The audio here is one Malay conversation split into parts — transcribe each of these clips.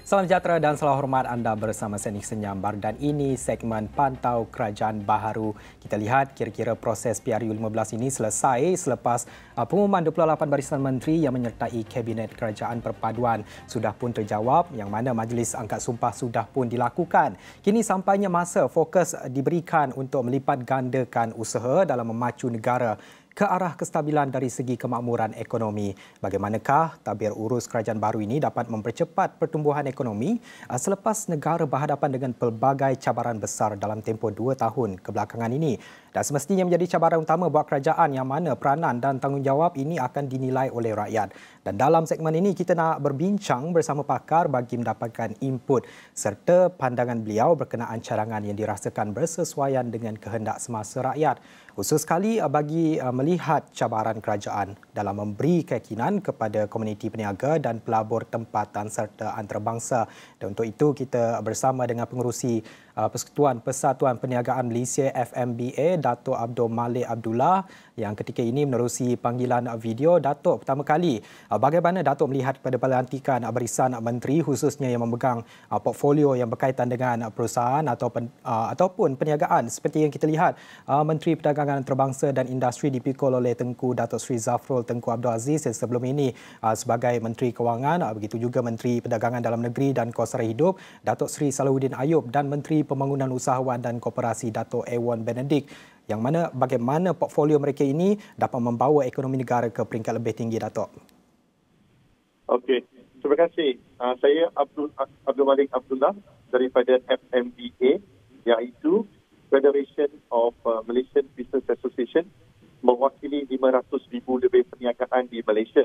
Salam sejahtera dan salam hormat anda bersama Senik Senyambar dan ini segmen Pantau Kerajaan Baharu. Kita lihat kira-kira proses PRU15 ini selesai selepas pengumuman 28 barisan menteri yang menyertai Kabinet Kerajaan Perpaduan sudah pun terjawab yang mana majlis angkat sumpah sudah pun dilakukan. Kini sampainya masa fokus diberikan untuk melipat gandakan usaha dalam memacu negara ke arah kestabilan dari segi kemakmuran ekonomi. Bagaimanakah tabir urus kerajaan baru ini dapat mempercepat pertumbuhan ekonomi selepas negara berhadapan dengan pelbagai cabaran besar dalam tempoh 2 tahun kebelakangan ini? Dan semestinya menjadi cabaran utama buat kerajaan yang mana peranan dan tanggungjawab ini akan dinilai oleh rakyat. Dan dalam segmen ini kita nak berbincang bersama pakar bagi mendapatkan input serta pandangan beliau berkenaan cadangan yang dirasakan bersesuaian dengan kehendak semasa rakyat. Khusus sekali bagi melihat cabaran kerajaan dalam memberi keyakinan kepada komuniti peniaga dan pelabur tempatan serta antarabangsa. Dan untuk itu kita bersama dengan pengerusi Persekutuan Persatuan Perniagaan Malaysia FMBA, Dato' Abdul Malik Abdullah yang ketika ini menerusi panggilan video. Dato', pertama kali, bagaimana Dato' melihat pada pelantikan barisan menteri khususnya yang memegang portfolio yang berkaitan dengan perusahaan ataupun perniagaan seperti yang kita lihat Menteri Perdagangan Antarabangsa dan Industri dipikul oleh Tengku Datuk Seri Zafrul Tengku Abdul Aziz yang sebelum ini sebagai Menteri Kewangan, begitu juga Menteri Perdagangan Dalam Negeri dan Kos Hidup Datuk Seri Salahuddin Ayub dan Menteri Pembangunan Usahawan dan Koperasi Datuk Ewan Benedict, yang mana bagaimana portfolio mereka ini dapat membawa ekonomi negara ke peringkat lebih tinggi, Datuk? Okey, terima kasih. Saya Abdul Malik Abdullah daripada FMBA, iaitu Federation of Malaysian Business Association, mewakili 500,000 lebih perniagaan di Malaysia.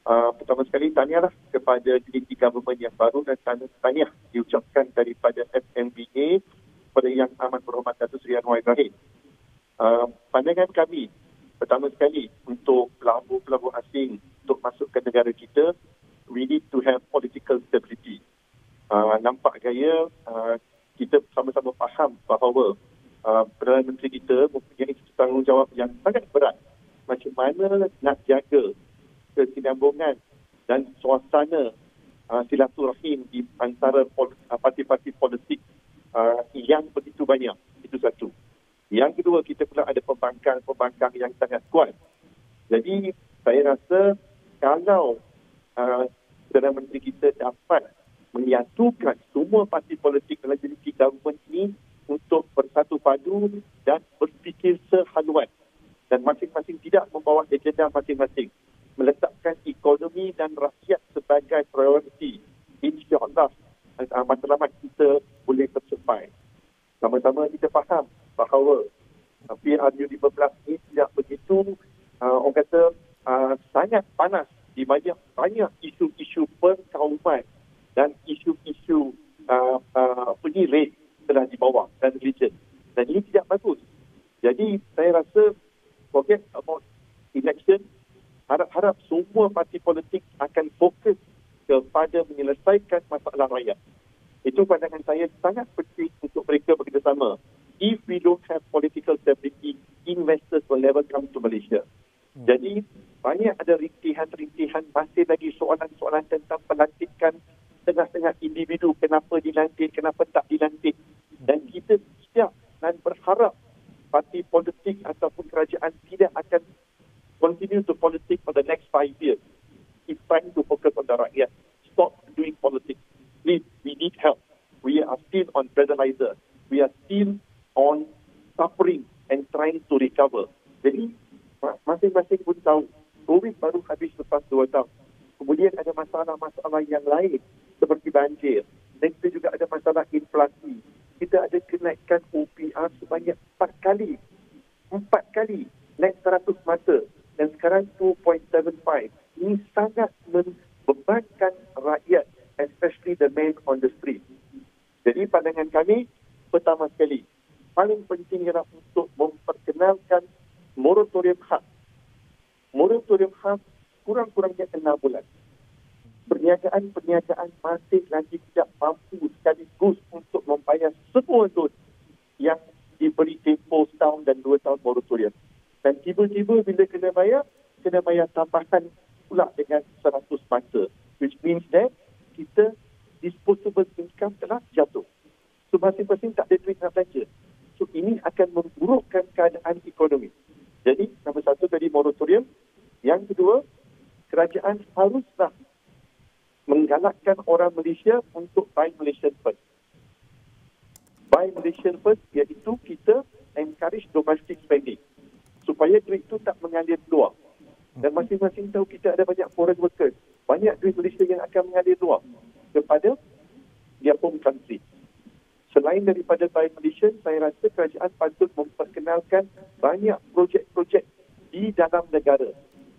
Pertama sekali, tahniahlah kepada unity government yang baru dan tahniah diucapkan daripada FMBA kepada Yang Amat Berhormat Datuk Seri Anwar Ibrahim. Pandangan kami, pertama sekali, untuk pelabur-pelabur asing untuk masuk ke negara kita, we need to have political stability. Nampak gaya, kita sama-sama faham bahawa Perdana Menteri kita mempunyai tanggungjawab yang sangat berat macam mana nak jaga kesinambungan dan suasana silaturahim di antara parti-parti politik yang begitu banyak. Itu satu. Yang kedua, kita pula ada pembangkang yang sangat kuat. Jadi, saya rasa kalau Perdana Menteri kita dapat menyatukan semua parti politik dalam unity government ini untuk bersatu padu dan berfikir sehaluan dan masing-masing tidak membawa agenda masing-masing, meletakkan ekonomi dan rakyat sebagai prioriti, insya-Allah matlamat kita boleh tercapai. Sama-sama kita faham bahawa PRU15 ini tidak begitu orang kata sangat panas di banyak isu-isu perkauman dan isu-isu race telah dibawa dan religion. Dan ini tidak bagus. Jadi saya rasa forget about election. Harap-harap semua parti politik akan fokus kepada menyelesaikan masalah rakyat. Itu pandangan saya sangat penting untuk mereka bekerjasama. If we don't have political stability, investors will never come to Malaysia. Jadi, banyak ada rintihan-rintihan, masih lagi soalan-soalan tentang pelantikan tengah-tengah individu, kenapa dilantik, kenapa tak dilantik. Dan kita siap dan berharap parti politik ataupun kerajaan tidak akan continue to politics for the next 5 years. It's time to focus on the rakyat. Stop doing politics. Please, we need help. We are still on breathalyzer. We are still on suffering and trying to recover. Jadi, masing-masing pun tahu, COVID baru habis lepas 2 tahun. Kemudian ada masalah-masalah yang lain seperti banjir. Dan kita juga ada masalah inflasi. Kita ada kenaikan OPR sebanyak 4 kali. 4 kali naik 100 mata. Dan sekarang 2.75. Ini sangat membebankan rakyat, especially the men on the street. Jadi pandangan kami, pertama sekali, paling penting ialah untuk memperkenalkan moratorium hak. Moratorium hak kurang-kurangnya 6 bulan. Perniagaan masih lagi tidak mampu sekaligus untuk membayar semua loan yang diberi tempoh setahun dan 2 tahun moratorium. Dan tiba-tiba bila kena bayar tambahan pula dengan 100 mata. Which means that kita disposable income telah jatuh. So masing-masing tak ada duit nak belanja. So ini akan memburukkan keadaan ekonomi. Jadi nombor satu tadi moratorium. Yang kedua, kerajaan haruslah menggalakkan orang Malaysia untuk buy Malaysian first. Buy Malaysian first iaitu kita encourage domestic spending supaya duit itu tak mengalir keluar. Dan masing-masing tahu kita ada banyak foreign workers. Banyak duit Malaysia yang akan mengalir keluar kepada their home country. Selain daripada buy Malaysian, saya rasa kerajaan patut memperkenalkan banyak projek-projek di dalam negara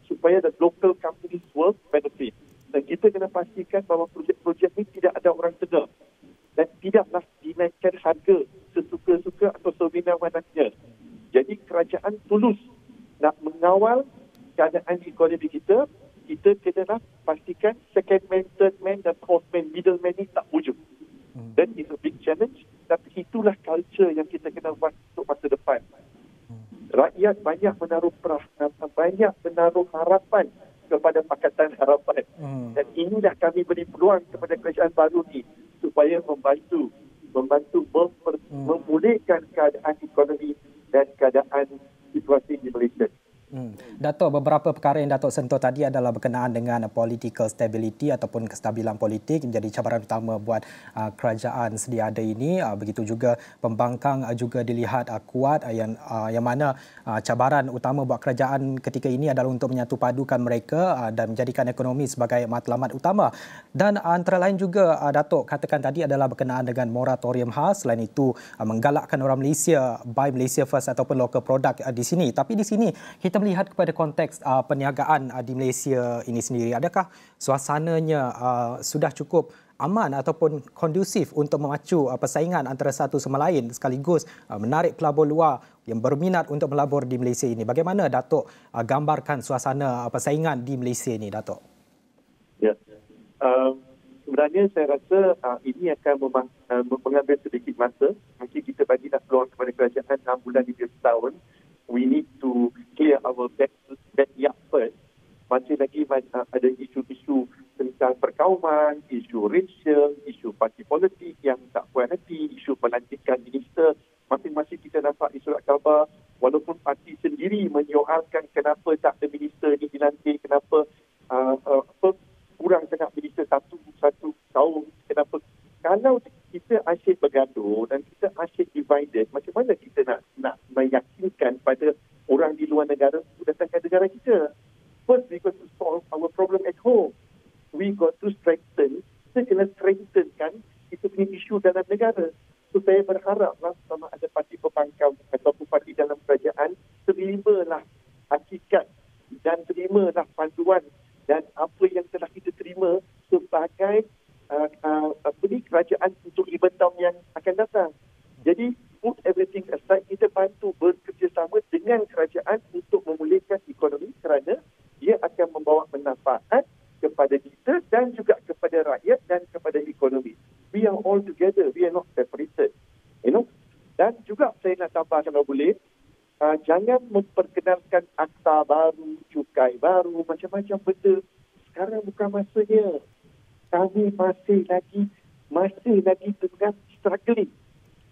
supaya the local companies will benefit. Dan kita kena pastikan bahawa projek-projek ini tidak ada orang sedar dan tidaklah dinaikkan harga sesuka-suka atau sewenang-wenangnya. Jadi kerajaan tulus nak mengawal keadaan ekonomi kita. Kita kenalah pastikan second man, third man dan fourth man, middle man ni tak wujud. That is a big challenge. Tapi itulah culture yang kita kena buat untuk masa depan. Rakyat banyak menaruh harapan kepada Pakatan Harapan. Dan inilah kami beri peluang kepada kerajaan baru ni supaya membantu memulihkan keadaan ekonomi dan keadaan situasi di Malaysia. Datuk, beberapa perkara yang Datuk sentuh tadi adalah berkenaan dengan political stability ataupun kestabilan politik menjadi cabaran utama buat kerajaan sedia ada ini. Begitu juga pembangkang juga dilihat kuat yang mana cabaran utama buat kerajaan ketika ini adalah untuk menyatu padukan mereka dan menjadikan ekonomi sebagai matlamat utama. Dan antara lain juga Datuk katakan tadi adalah berkenaan dengan moratorium khas. Selain itu menggalakkan orang Malaysia buy Malaysia first ataupun local product di sini. Tapi di sini kita melihat kepada konteks perniagaan di Malaysia ini sendiri. Adakah suasananya sudah cukup aman ataupun kondusif untuk memacu persaingan antara satu sama lain sekaligus menarik pelabur luar yang berminat untuk melabur di Malaysia ini? Bagaimana Datuk gambarkan suasana persaingan di Malaysia ini, Datuk? Ya. Sebenarnya saya rasa ini akan mengambil sedikit masa. Mungkin kita bagi dah peluang kepada kerajaan 6 bulan hingga setahun. We need to clear our backyard first. Masih lagi ada isu-isu tentang perkauman, isu racial, isu parti politik yang tak puas hati, isu pelantikan minister. Masing-masing kita dapat di surat khabar, walaupun parti sendiri menyoalkan kenapa tak ada minister ni dilantik, kenapa kurang sangat minister satu tahun, kenapa. Kalau kita asyik bergaduh dan kita asyik divided, macam mana kita nak meyakinkan pada orang di luar negara untuk datang ke negara kita? First, we got to solve our problem at home. We got to strengthen. Kita kena strengthenkan itu punya isu dalam negara. So, saya berharaplah sama ada parti pembangkang ataupun parti dalam kerajaan terimalah hakikat dan terimalah panduan dan apa yang telah kita terima sebagai kerajaan untuk 5 tahun yang akan datang. Jadi, put everything aside, kita bantu bekerjasama dengan kerajaan untuk memulihkan ekonomi kerana dia akan membawa manfaat kepada kita dan juga kepada rakyat dan kepada ekonomi. We are all together. We are not separated. Dan juga saya nak tambah kalau boleh, jangan memperkenalkan akta baru, cukai baru, macam-macam benda. Sekarang bukan masanya. Kami masih lagi tengah struggling.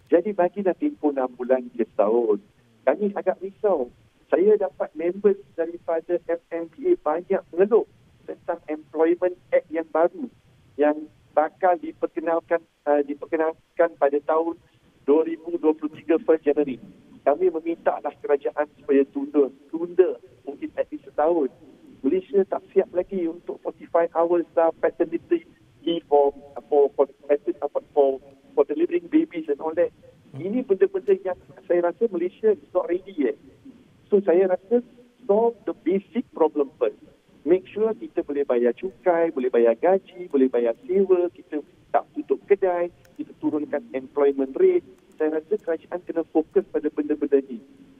Jadi bagilah tempoh 6 bulan hingga setahun. Kami agak risau. Saya dapat members daripada FMBA banyak mengeluh tentang Employment Act yang baru yang bakal diperkenalkan pada tahun 2023 1 Januari. Kami meminta kerajaan supaya tunda mungkin at least setahun. Malaysia tak siap lagi untuk 45 hours paternity leave for delivering babies and all that. Ini benda-benda yang saya rasa Malaysia is not ready yet. So saya rasa solve the basic problem first. Make sure kita boleh bayar cukai, boleh bayar gaji, boleh bayar sewa, kita tak tutup kedai, kita turunkan employment rate. Saya rasa kerajaan kena fokus pada benda-benda ni.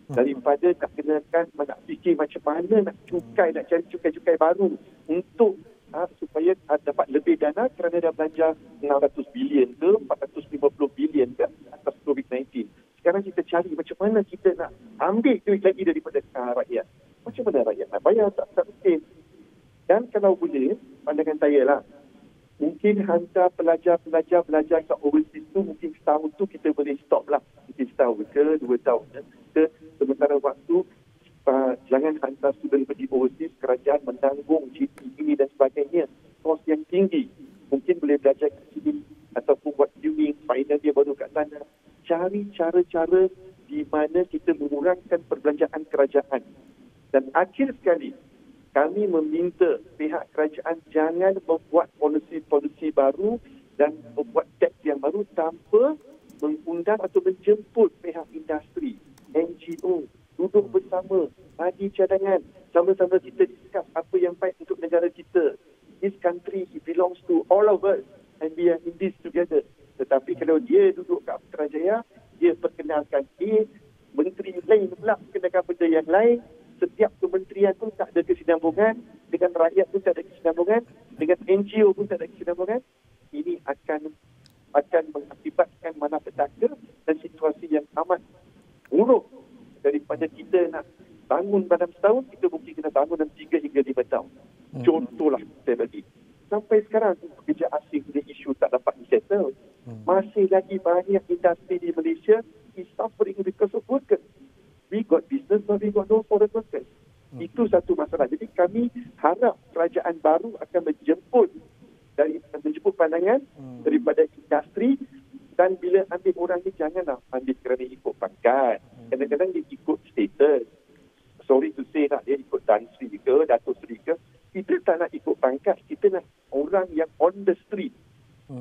Daripada nak fikir macam mana nak cari cukai-cukai baru untuk supaya dapat lebih dana kerana dah belanja 600 bilion ke 450 bilion ke atas COVID-19. Sekarang kita cari macam mana kita nak ambil duit lagi daripada rakyat. Macam mana rakyat nak bayar? Tak mungkin. Dan kalau boleh, pandangan saya lah, mungkin hantar pelajar ke overseas tu mungkin setahun tu kita boleh stop lah. Mungkin setahun ke 2 tahun ke sementara waktu jangan hantar student pergi overseas, kerajaan menanggung GPE dan sebagainya, kos yang tinggi. Mungkin boleh belajar kat sini ataupun buat viewing, final dia baru kat sana. Cari cara-cara di mana kita mengurangkan perbelanjaan kerajaan. Dan akhir sekali, kami meminta pihak kerajaan jangan membuat polisi-polisi baru dan membuat teks yang baru tanpa mengundang atau menjemput pihak industri, NGO, duduk bersama, bagi cadangan, sama-sama kita discuss apa yang baik untuk negara kita. This country, it belongs to all of us and we are in this together. Tetapi kalau dia duduk kat Putrajaya, dia perkenalkan menteri lain pula perkenalkan benda yang lain. Setiap kementerian pun tak ada kesinambungan, dengan rakyat pun tak ada kesinambungan, dengan NGO pun tak ada kesinambungan. Ini akan mengakibatkan malapetaka dan situasi yang amat buruk. Daripada kita nak bangun dalam setahun, kita mungkin kena bangun dalam 3 hingga 5 tahun. Contohlah saya bagi. Sampai sekarang pekerja asing punya isu tak dapat disettle. Masih lagi banyak industri di Malaysia is suffering because of workers. We got business but we got no foreign workers. Itu satu masalah. Jadi kami harap kerajaan baru akan menjemput pandangan daripada industri, dan bila ambil orang ni janganlah ambil kerana ikut pangkat. Kadang-kadang dia ikut status. Sorry to say nak dia ikut Tan Sri ke, Datuk Sri ke. Kita tak nak ikut pangkat. Kita nak orang yang on the street.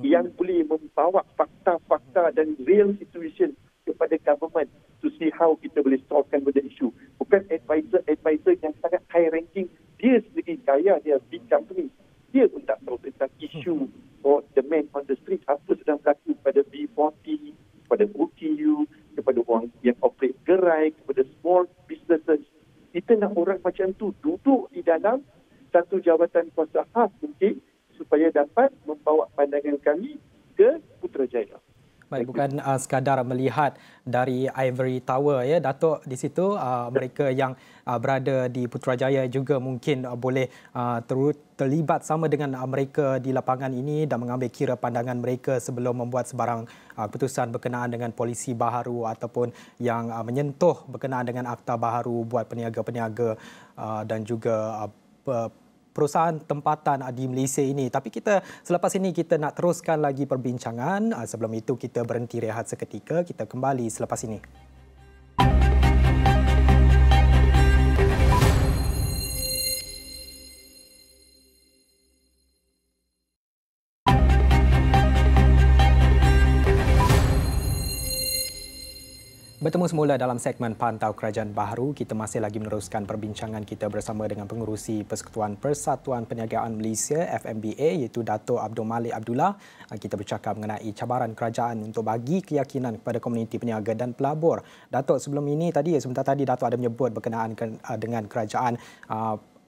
Yang boleh membawa fakta-fakta dan real situation kepada government to see how kita boleh solvekan benda isu. Bukan advisor yang sangat high ranking. Dia sendiri kaya, dia big company. Dia pun tak tahu tentang isu or the man on the street, apa sedang berlaku pada B40, kepada OKU, kepada orang yang operate gerai, kepada small businesses. Kita nak orang macam tu duduk di dalam satu jawatan kuasa khas mungkin supaya dapat membawa pandangan kami ke Putrajaya. Baik, bukan sekadar melihat dari Ivory Tower ya Datuk di situ, mereka yang berada di Putrajaya juga mungkin boleh terlibat sama dengan mereka di lapangan ini dan mengambil kira pandangan mereka sebelum membuat sebarang keputusan berkenaan dengan polisi baharu ataupun yang menyentuh berkenaan dengan akta baharu buat peniaga-peniaga dan juga perusahaan tempatan di Malaysia ini. Tapi selepas ini kita nak teruskan lagi perbincangan. Sebelum itu kita berhenti rehat seketika. Kita kembali selepas ini. Bertemu semula dalam segmen Pantau Kerajaan Baharu. Kita masih lagi meneruskan perbincangan kita bersama dengan pengerusi Persekutuan Persatuan Perniagaan Malaysia FMBA iaitu Dato' Abdul Malik Abdullah. Kita bercakap mengenai cabaran kerajaan untuk bagi keyakinan kepada komuniti peniaga dan pelabur. Dato', sebelum ini sebentar tadi Dato' ada menyebut berkenaan dengan kerajaan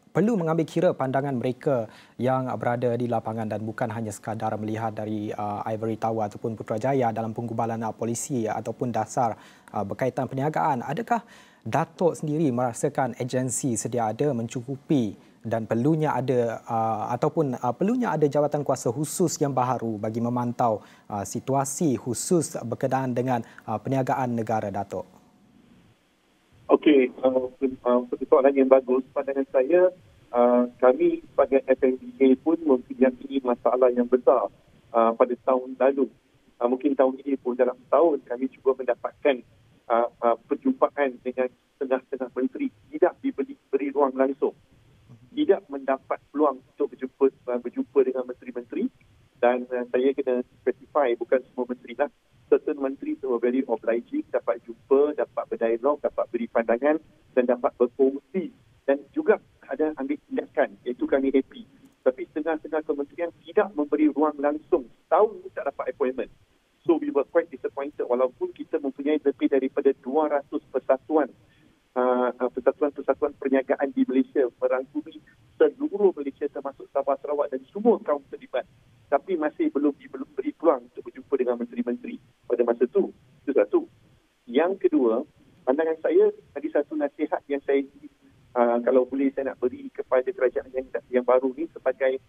perlu mengambil kira pandangan mereka yang berada di lapangan dan bukan hanya sekadar melihat dari Ivory Tower ataupun Putrajaya dalam penggubalan polisi ataupun dasar berkaitan perniagaan. Adakah Datuk sendiri merasakan agensi sedia ada mencukupi dan perlunya ada jawatan kuasa khusus yang baharu bagi memantau situasi khusus berkenaan dengan perniagaan negara, Datuk? Okey, soalan yang bagus. Pandangan saya, kami sebagai FMBA pun mempunyai masalah yang besar pada tahun lalu. Mungkin tahun ini pun dalam setahun kami cuba mendapatkan perjumpaan dengan setengah-setengah menteri. Tidak diberi ruang langsung. Tidak mendapat peluang untuk berjumpa dengan menteri-menteri. Dan saya kena specify, bukan semua menteri lah. Certain menteri semua very obliging, dapat jumpa, dapat berdialog, dapat beri pandangan dan dapat berkongsi. Dan juga ada ambil tindakan, iaitu kami happy. Tapi setengah-setengah kementerian tidak memberi ruang langsung. Setahun pun tak dapat appointment. So we were quite disappointed walaupun kita mempunyai lebih daripada 200 persatuan perniagaan di Malaysia, merangkumi seluruh Malaysia termasuk Sabah, Sarawak dan semua kaum terlibat. Tapi masih belum diberi peluang untuk berjumpa dengan menteri-menteri pada masa itu. Itu satu. Yang kedua, pandangan saya, ada satu nasihat yang saya kalau boleh saya nak beri kepada kerajaan yang baru ni sebagai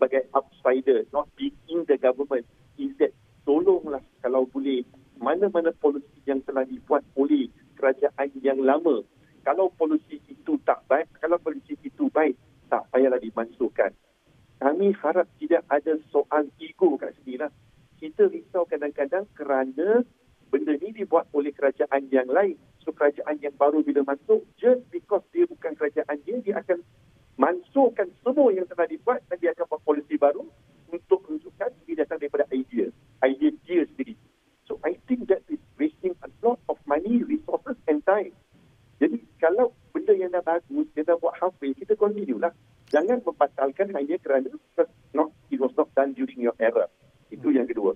sebagai outsider, not being in the government, is that tolonglah kalau boleh mana-mana polisi yang telah dibuat oleh kerajaan yang lama. Kalau polisi itu tak baik, kalau polisi itu baik, tak payahlah dimansuhkan. Kami harap tidak ada soal ego kat sini lah. Kita risau kadang-kadang kerana benda ni dibuat oleh kerajaan yang lain. So kerajaan yang baru bila masuk, just because dia bukan kerajaan dia akan mansuhkan semua yang telah dibuat dan dia akan buat polisi baru untuk menunjukkan dia datang daripada idea dia sendiri. So I think that is wasting a lot of money, resources and time. Jadi kalau benda yang dah bagus, dia dah buat halfway, kita continue lah. Jangan membatalkan hanya kerana it was not done during your era. Itu yang kedua.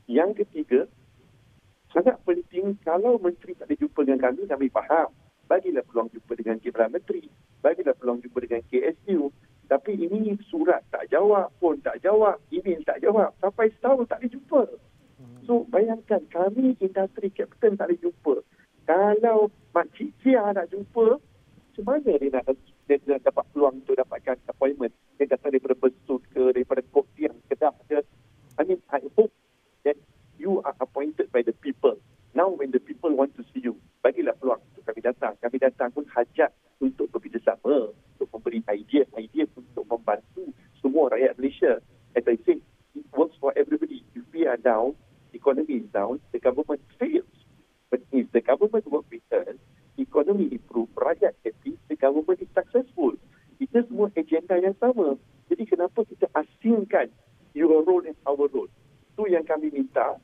Yang ketiga, sangat penting kalau menteri tak ada jumpa dengan kami faham. Bagilah peluang jumpa dengan Perdana Menteri. Bagilah peluang jumpa dengan KSU. Tapi ini surat tak jawab, phone tak jawab, email tak jawab. Sampai setahun tak ada jumpa. So bayangkan kami industri kapten tak ada jumpa. Kalau Makcik Cia nak jumpa, macam mana dia nak dapat peluang untuk dapatkan appointment? Dia datang daripada Besut ke, daripada Kok Tiang, Kedah ke. I mean, I hope that you are appointed by the people. Now when the people want to see you, bagilah peluang untuk kami datang. Kami datang pun hajat untuk bekerjasama, untuk memberi idea untuk membantu semua rakyat Malaysia. As I said, it works for everybody. If we are down, economy is down, the government fails. But if the government work with us, economy improve, rakyat happy, the government is successful. Kita semua agenda yang sama. Jadi kenapa kita asingkan your role and our role? Itu yang kami minta.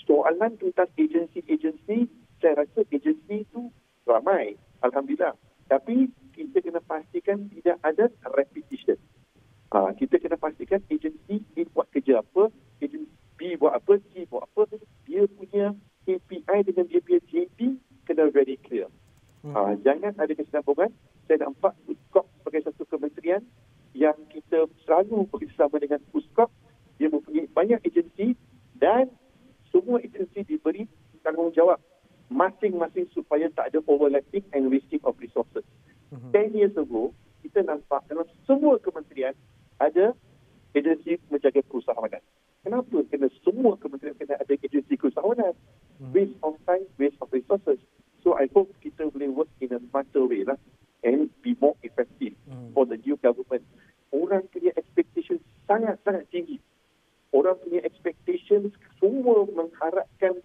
Soalan tentang agensi-agensi, saya rasa agensi itu ramai, alhamdulillah. Tapi kita kena pastikan tidak ada repetition. Kita kena pastikan agensi A buat kerja apa, agensi B buat apa, C buat apa, dia punya KPI dengan dia punya JP kena very clear. Jangan ada kesinambungan. Saya nampak Puskop sebagai satu kementerian yang kita selalu bekerjasama dengan Puskop. Dia mempunyai banyak agensi dan semua agensi diberi tanggungjawab masing-masing supaya tak ada overlapping and wasting of resources. 10 years ago, kita nampak dalam semua kementerian ada agensi menjaga kerusahawanan. Kenapa kena semua kementerian kena ada agensi kerusahawanan? Waste of time, waste of resources. So I hope kita boleh work in a smarter way lah and be more effective for the new government. Orang punya expectation sangat-sangat tinggi. Orang punya expectation semua mengharapkan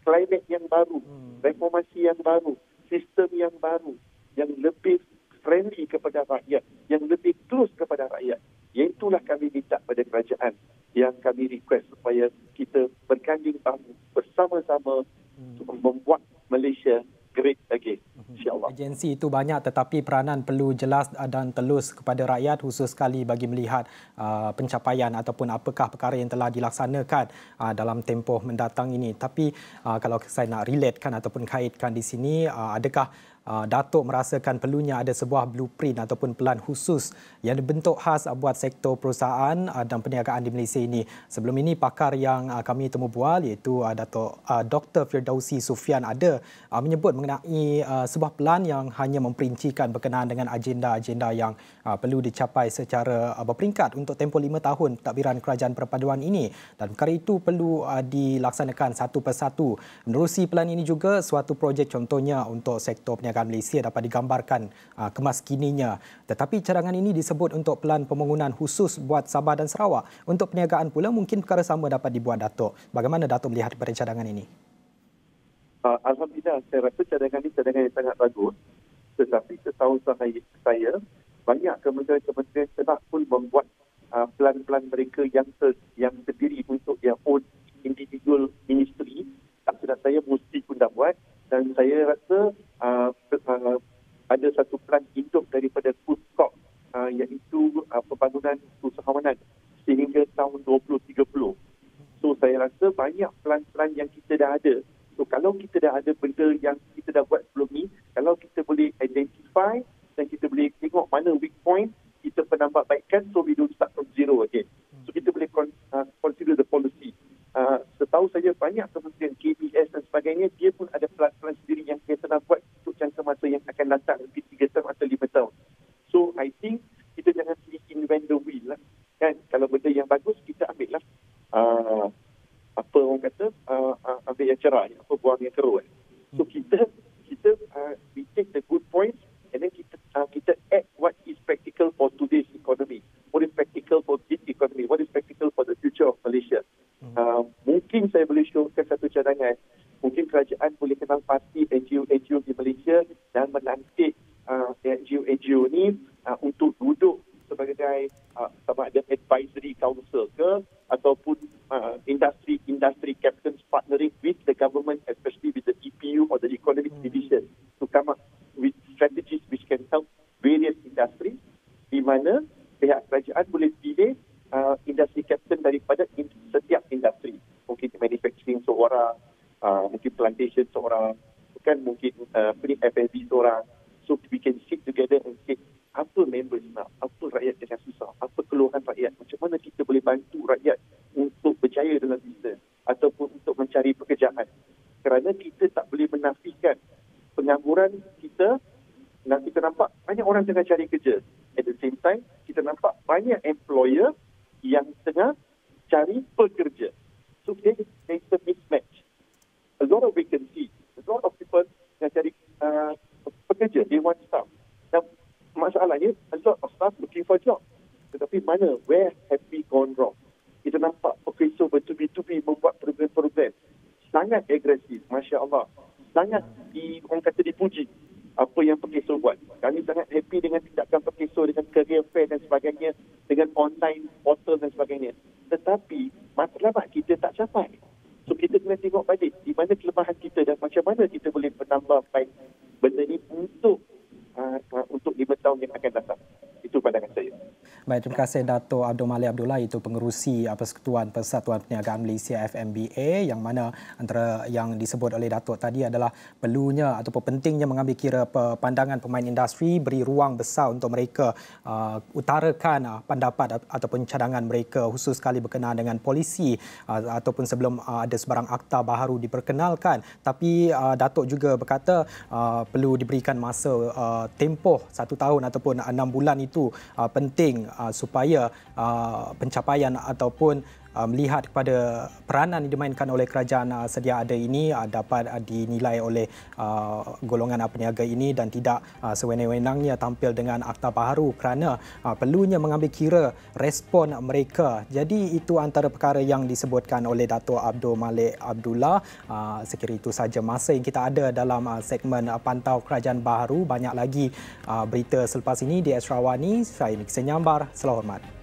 climate yang baru, reformasi yang baru, sistem yang baru, yang lebih friendly kepada rakyat, yang lebih close kepada rakyat. Iaitulah kami minta pada kerajaan, yang kami request supaya kita berganding bahu bersama-sama untuk membuat Malaysia great again. InsyaAllah. Agensi itu banyak tetapi peranan perlu jelas dan telus kepada rakyat, khusus sekali bagi melihat pencapaian ataupun apakah perkara yang telah dilaksanakan dalam tempoh mendatang ini. Tapi kalau saya nak relatekan ataupun kaitkan di sini, adakah Datuk merasakan perlunya ada sebuah blueprint ataupun pelan khusus yang dibentuk khas buat sektor perusahaan dan perniagaan di Malaysia ini? Sebelum ini pakar yang kami temu bual iaitu Datuk Dr. Firdausi Sufian ada menyebut mengenai sebuah pelan yang hanya memperincikan berkenaan dengan agenda-agenda yang perlu dicapai secara berperingkat untuk tempoh 5 tahun pentadbiran kerajaan perpaduan ini, dan perkara itu perlu dilaksanakan satu persatu. Menerusi pelan ini juga suatu projek contohnya untuk sektor perniagaan Malaysia dapat digambarkan kemas kininya. Tetapi cadangan ini disebut untuk pelan pembangunan khusus buat Sabah dan Sarawak. Untuk perniagaan pula mungkin perkara sama dapat dibuat, Datuk. Bagaimana Datuk melihat pada cadangan ini? Alhamdulillah, saya rasa cadangan ini cadangan yang sangat bagus. Tetapi setahu saya banyak kementerian-kementerian telah pun membuat pelan-pelan mereka yang terdiri untuk their own individual ministry. Tak sedap saya mesti pun dah buat. Dan saya rasa ada satu pelan induk daripada Puskop iaitu pembangunan usahawanan sehingga tahun 2030. So saya rasa banyak pelan-pelan yang kita dah ada. So kalau kita dah ada benda yang kita dah buat sebelum ni, kalau kita boleh identify dan kita boleh tengok mana weak point, kita penambahbaikan so we don't start from zero again. So kita boleh consider the policy. Setahu saya banyak kementerian KBS dan sebagainya, dia pun ada pelan-pelan sendiri yang dia telah buat untuk jangka masa yang akan datang, lebih 3 tahun atau 5 tahun. So I think kita jangan invent the wheel lah. ambil yang cerah, apa buang yang keruh. So kita we take the good points and then kita add what is practical for today's economy, what is practical for this economy, what is practical for the future of Malaysia. Mungkin saya boleh showkan satu cadangan. Mungkin kerajaan boleh kenal pasti NGO di Malaysia dan melantik NGO ni untuk duduk sebagai sama ada advisory council ke ataupun industry captains partnering with the government, especially with the EPU or the economic division, to come up with strategies which can help various industries, di mana pihak kerajaan boleh pilih industri captain daripada setiap industri. Mungkin manufacturing seorang, mungkin plantation seorang, bukan mungkin F&B seorang. So we can sit together and say, apa members nak, apa rakyat yang susah, apa keluhan rakyat, macam mana kita boleh bantu rakyat untuk berjaya dalam bisnes ataupun untuk mencari pekerjaan. Kerana kita tak boleh menafikan pengangguran kita, dan kita nampak banyak orang tengah cari kerja. At the same time, kita nampak banyak employer yang tengah cari pekerja. So there is a mismatch. A lot of vacancies, a lot of people yang cari pekerja, they want staff. Dan masalahnya, a lot of staff looking for job. Tetapi mana, where have we gone wrong? Kita nampak profesor bertubi-tubi membuat program-program. Sangat agresif, Masya Allah. Sangat, orang kata dipuji apa yang profesor buat. Kami sangat happy dengan tindakan profesor, dengan career fair dan sebagainya, dengan online portal dan sebagainya. Tetapi, matlamat kita tak capai. So, kita kena tengok balik di mana kelemahan kita dan macam mana kita boleh menambahkan benda ini untuk 5 tahun yang akan datang. Itu pandangan saya. Baik, terima kasih Dato' Abdul Malik Abdullah, itu pengerusi Persekutuan Persatuan Perniagaan Malaysia FMBA, yang mana antara yang disebut oleh Dato' tadi adalah perlunya ataupun pentingnya mengambil kira pandangan pemain industri, beri ruang besar untuk mereka utarakan pendapat ataupun cadangan mereka, khusus sekali berkenaan dengan polisi ataupun sebelum ada sebarang akta baharu diperkenalkan. Tapi Dato' juga berkata perlu diberikan masa tempoh 1 tahun ataupun 6 bulan itu penting supaya pencapaian ataupun melihat kepada peranan yang dimainkan oleh kerajaan sedia ada ini dapat dinilai oleh golongan peniaga ini dan tidak sewenang-wenangnya tampil dengan akta baharu, kerana perlunya mengambil kira respon mereka. Jadi itu antara perkara yang disebutkan oleh Dato' Abdul Malik Abdullah. Sekira itu saja masa yang kita ada dalam segmen Pantau Kerajaan Baharu. Banyak lagi berita selepas ini di Esrawani. Saya Nik Senyambar. Selamat hormat.